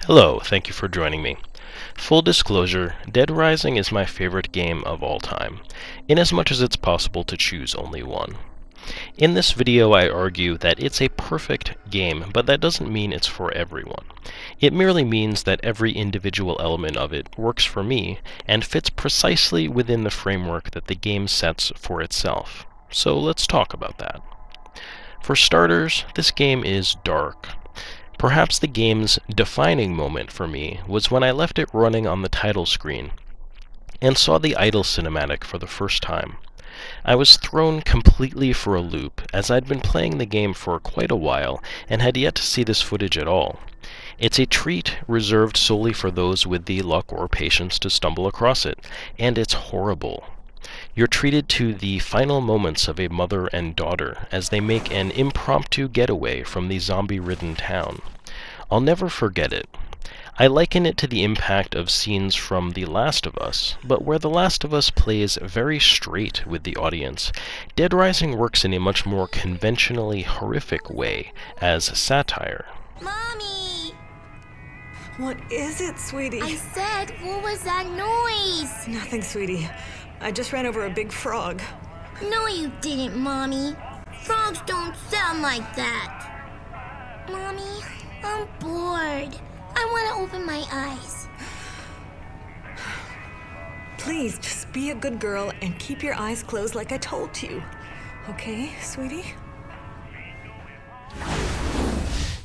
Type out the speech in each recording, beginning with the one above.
Hello, thank you for joining me. Full disclosure, Dead Rising is my favorite game of all time, inasmuch as it's possible to choose only one. In this video I argue that it's a perfect game, but that doesn't mean it's for everyone. It merely means that every individual element of it works for me, and fits precisely within the framework that the game sets for itself. So let's talk about that. For starters, this game is dark. Perhaps the game's defining moment for me was when I left it running on the title screen and saw the idle cinematic for the first time. I was thrown completely for a loop, as I'd been playing the game for quite a while and had yet to see this footage at all. It's a treat reserved solely for those with the luck or patience to stumble across it, and it's horrible. You're treated to the final moments of a mother and daughter as they make an impromptu getaway from the zombie-ridden town. I'll never forget it. I liken it to the impact of scenes from The Last of Us, but where The Last of Us plays very straight with the audience, Dead Rising works in a much more conventionally horrific way as satire. Mommy! What is it, sweetie? I said, what was that noise? Nothing, sweetie. I just ran over a big frog. No, you didn't, Mommy. Frogs don't sound like that. Mommy, I'm bored. I want to open my eyes. Please, just be a good girl and keep your eyes closed like I told you. Okay, sweetie?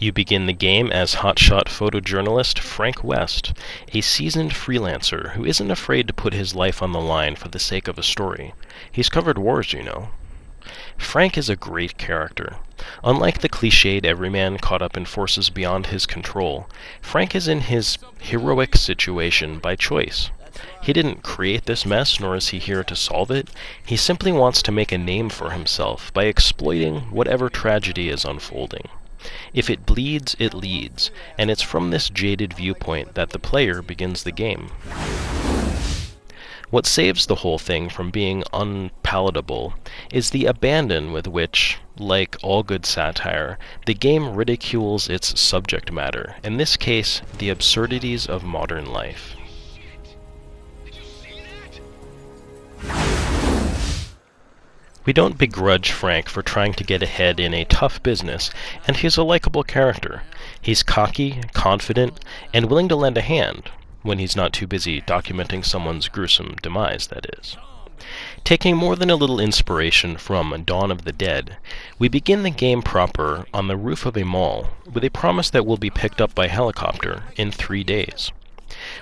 You begin the game as hotshot photojournalist Frank West, a seasoned freelancer who isn't afraid to put his life on the line for the sake of a story. He's covered wars, you know. Frank is a great character. Unlike the cliched everyman caught up in forces beyond his control, Frank is in his heroic situation by choice. He didn't create this mess, nor is he here to solve it. He simply wants to make a name for himself by exploiting whatever tragedy is unfolding. If it bleeds, it leads, and it's from this jaded viewpoint that the player begins the game. What saves the whole thing from being unpalatable is the abandon with which, like all good satire, the game ridicules its subject matter, in this case, the absurdities of modern life. We don't begrudge Frank for trying to get ahead in a tough business, and he's a likable character. He's cocky, confident, and willing to lend a hand, when he's not too busy documenting someone's gruesome demise, that is. Taking more than a little inspiration from Dawn of the Dead, we begin the game proper on the roof of a mall, with a promise that we'll be picked up by helicopter in 3 days.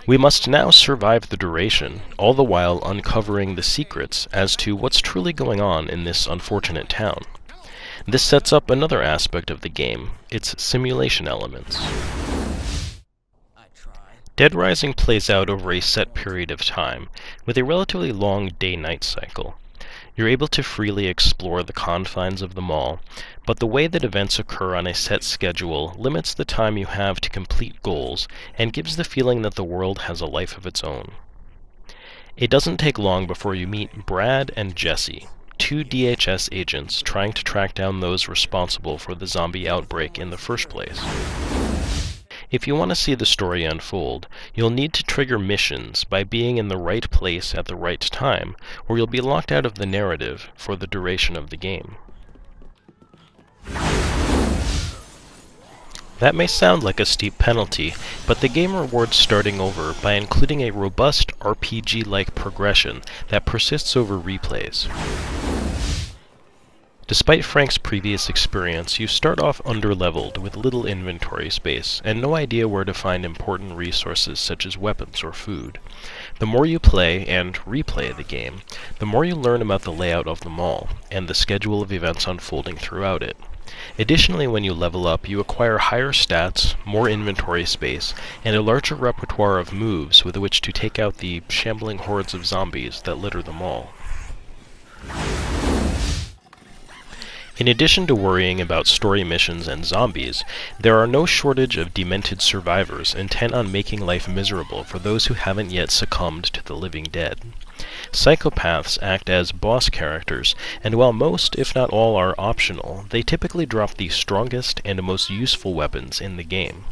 We must now survive the duration, all the while uncovering the secrets as to what's truly going on in this unfortunate town. This sets up another aspect of the game, its simulation elements. Dead Rising plays out over a set period of time, with a relatively long day-night cycle. You're able to freely explore the confines of the mall, but the way that events occur on a set schedule limits the time you have to complete goals and gives the feeling that the world has a life of its own. It doesn't take long before you meet Brad and Jesse, two DHS agents trying to track down those responsible for the zombie outbreak in the first place. If you want to see the story unfold, you'll need to trigger missions by being in the right place at the right time, or you'll be locked out of the narrative for the duration of the game. That may sound like a steep penalty, but the game rewards starting over by including a robust RPG-like progression that persists over replays. Despite Frank's previous experience, you start off under-leveled with little inventory space and no idea where to find important resources such as weapons or food. The more you play and replay the game, the more you learn about the layout of the mall and the schedule of events unfolding throughout it. Additionally, when you level up, you acquire higher stats, more inventory space, and a larger repertoire of moves with which to take out the shambling hordes of zombies that litter the mall. In addition to worrying about story missions and zombies, there are no shortage of demented survivors intent on making life miserable for those who haven't yet succumbed to the living dead. Psychopaths act as boss characters, and while most, if not all, are optional, they typically drop the strongest and most useful weapons in the game.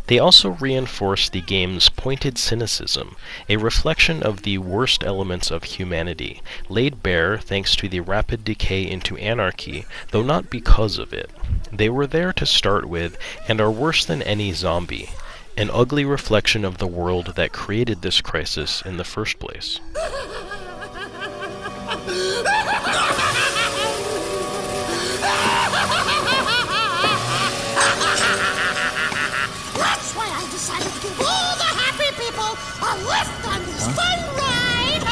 They also reinforce the game's pointed cynicism, a reflection of the worst elements of humanity, laid bare thanks to the rapid decay into anarchy, though not because of it. They were there to start with, and are worse than any zombie, an ugly reflection of the world that created this crisis in the first place. That's why I decided to give all the happy people a lift on this fun ride!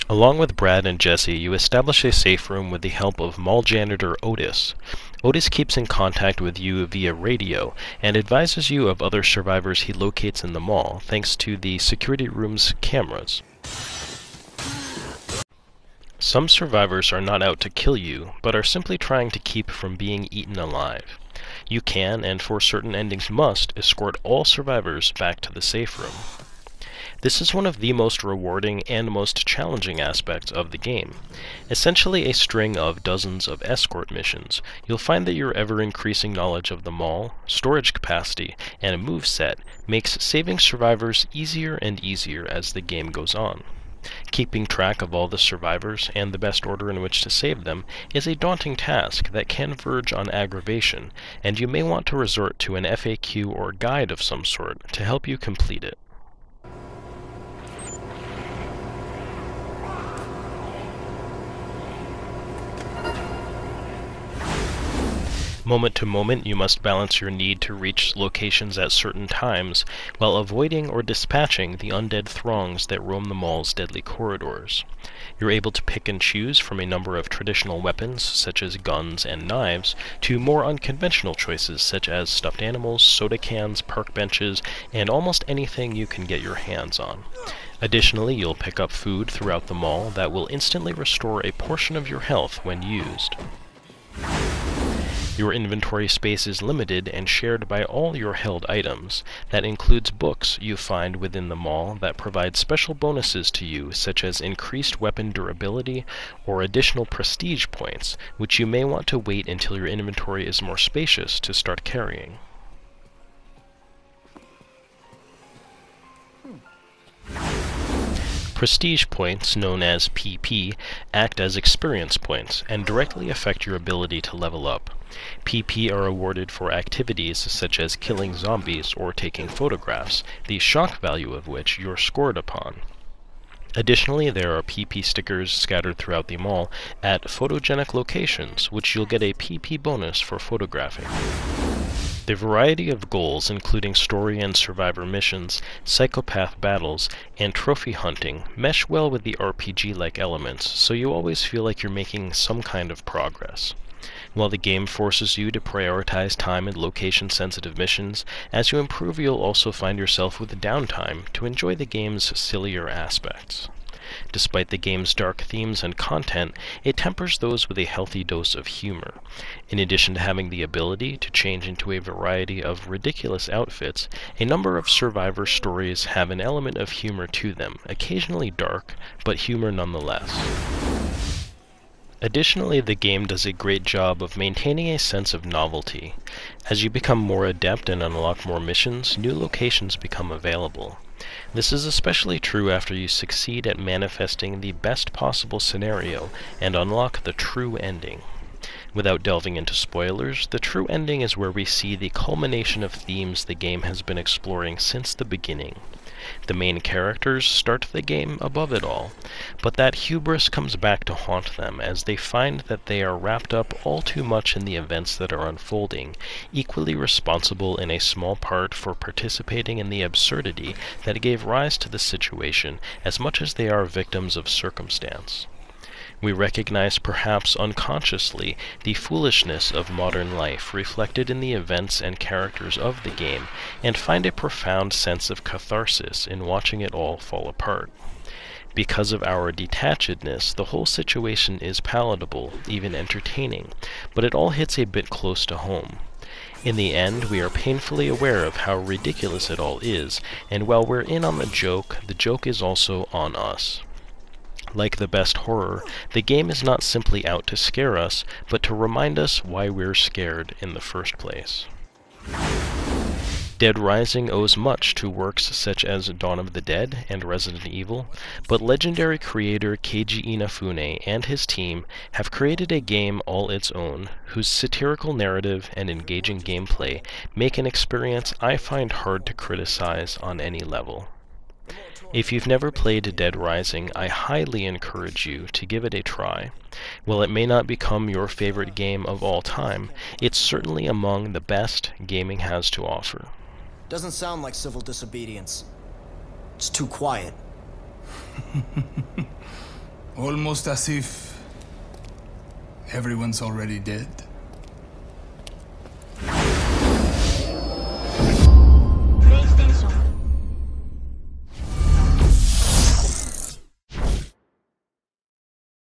Along with Brad and Jesse, you establish a safe room with the help of mall janitor Otis. Otis keeps in contact with you via radio and advises you of other survivors he locates in the mall, thanks to the security room's cameras. Some survivors are not out to kill you, but are simply trying to keep from being eaten alive. You can, and for certain endings must, escort all survivors back to the safe room. This is one of the most rewarding and most challenging aspects of the game. Essentially a string of dozens of escort missions, you'll find that your ever-increasing knowledge of the mall, storage capacity, and moveset makes saving survivors easier and easier as the game goes on. Keeping track of all the survivors and the best order in which to save them is a daunting task that can verge on aggravation, and you may want to resort to an FAQ or guide of some sort to help you complete it. Moment to moment, you must balance your need to reach locations at certain times while avoiding or dispatching the undead throngs that roam the mall's deadly corridors. You're able to pick and choose from a number of traditional weapons, such as guns and knives, to more unconventional choices such as stuffed animals, soda cans, park benches, and almost anything you can get your hands on. Additionally, you'll pick up food throughout the mall that will instantly restore a portion of your health when used. Your inventory space is limited and shared by all your held items. That includes books you find within the mall that provide special bonuses to you, such as increased weapon durability or additional prestige points, which you may want to wait until your inventory is more spacious to start carrying. Prestige points, known as PP, act as experience points and directly affect your ability to level up. PP are awarded for activities such as killing zombies or taking photographs, the shock value of which you're scored upon. Additionally, there are PP stickers scattered throughout the mall at photogenic locations, which you'll get a PP bonus for photographing. The variety of goals, including story and survivor missions, psychopath battles, and trophy hunting, mesh well with the RPG-like elements, so you always feel like you're making some kind of progress. While the game forces you to prioritize time and location-sensitive missions, as you improve you'll also find yourself with downtime to enjoy the game's sillier aspects. Despite the game's dark themes and content, it tempers those with a healthy dose of humor. In addition to having the ability to change into a variety of ridiculous outfits, a number of survivor stories have an element of humor to them, occasionally dark, but humor nonetheless. Additionally, the game does a great job of maintaining a sense of novelty. As you become more adept and unlock more missions, new locations become available. This is especially true after you succeed at manifesting the best possible scenario and unlock the true ending. Without delving into spoilers, the true ending is where we see the culmination of themes the game has been exploring since the beginning. The main characters start the game above it all, but that hubris comes back to haunt them as they find that they are wrapped up all too much in the events that are unfolding, equally responsible in a small part for participating in the absurdity that gave rise to the situation as much as they are victims of circumstance. We recognize, perhaps unconsciously, the foolishness of modern life reflected in the events and characters of the game, and find a profound sense of catharsis in watching it all fall apart. Because of our detachedness, the whole situation is palatable, even entertaining, but it all hits a bit close to home. In the end, we are painfully aware of how ridiculous it all is, and while we're in on the joke is also on us. Like the best horror, the game is not simply out to scare us, but to remind us why we're scared in the first place. Dead Rising owes much to works such as Dawn of the Dead and Resident Evil, but legendary creator Keiji Inafune and his team have created a game all its own, whose satirical narrative and engaging gameplay make an experience I find hard to criticize on any level. If you've never played Dead Rising, I highly encourage you to give it a try. While it may not become your favorite game of all time, it's certainly among the best gaming has to offer. Doesn't sound like civil disobedience. It's too quiet. Almost as if everyone's already dead.